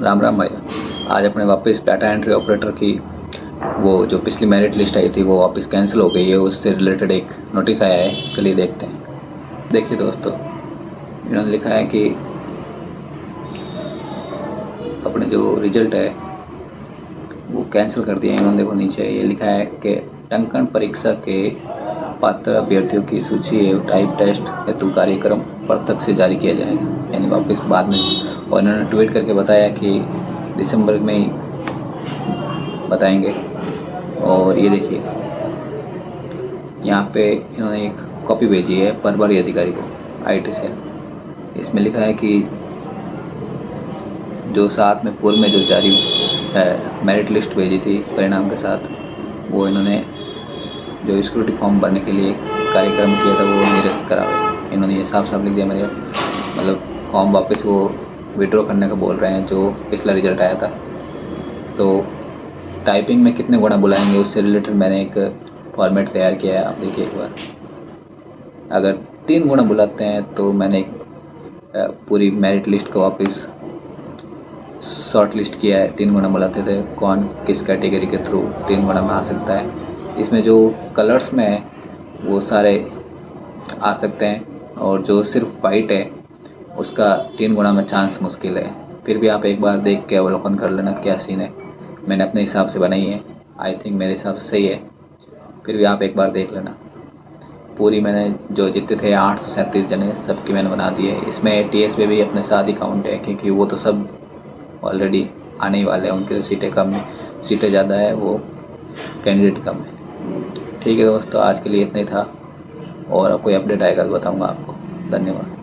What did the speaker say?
राम राम भैया। आज अपने वापस डाटा एंट्री ऑपरेटर की वो जो पिछली मेरिट लिस्ट आई थी वो वापस कैंसिल हो गई है। उससे रिलेटेड एक नोटिस आया है, चलिए देखते हैं। देखिए दोस्तों, इन्होंने लिखा है कि अपने जो रिजल्ट है वो कैंसिल कर दिया इन्होंने। देखो नीचे ये लिखा है कि टंकण परीक्षा के पात्र अभ्यर्थियों की सूची एवं टाइप टेस्ट हेतु कार्यक्रम प्रत्यक्ष से जारी किया जाएगा, यानी वापस बाद में। और इन्होंने ट्वीट करके बताया कि दिसंबर में ही बताएंगे। और ये देखिए यहाँ पे इन्होंने एक कॉपी भेजी है प्रभारी अधिकारी को IT से। इसमें लिखा है कि जो साथ में पूर्व में जो जारी मेरिट लिस्ट भेजी थी परिणाम के साथ, वो इन्होंने जो सिक्योरिटी फॉर्म भरने के लिए कार्यक्रम किया था वो निरस्त करा हुआ। इन्होंने ये साफ साफ लिख दिया, मेरे मतलब फॉर्म वापस वो विड्रॉ करने का बोल रहे हैं जो पिछला रिजल्ट आया था। तो टाइपिंग में कितने गुना बुलाएंगे उससे रिलेटेड मैंने एक फॉर्मेट तैयार किया है, आप देखिए एक बार। अगर 3 गुना बुलाते हैं तो मैंने एक पूरी मेरिट लिस्ट को वापस शॉर्ट लिस्ट किया है। 3 गुना बुलाते थे कौन किस कैटेगरी के थ्रू 3 गुना में आ सकता है। इसमें जो कलर्स में है वो सारे आ सकते हैं, और जो सिर्फ वाइट है उसका 3 गुना में चांस मुश्किल है। फिर भी आप एक बार देख के अवलोकन कर लेना क्या सीन है। मैंने अपने हिसाब से बनाई है, आई थिंक मेरे हिसाब से सही है। फिर भी आप एक बार देख लेना। पूरी मैंने जो जितने थे 837 जने सबकी मैंने बना दी है। इसमें TS पे भी अपने साथ ही काउंट है, क्योंकि वो तो सब ऑलरेडी आने ही वाले हैं। उनकी तो सीटें कम है, सीटें ज़्यादा है, वो कैंडिडेट कम है। ठीक है दोस्तों, आज के लिए इतना ही था, और कोई अपडेट आएगा तो बताऊँगा आपको। धन्यवाद।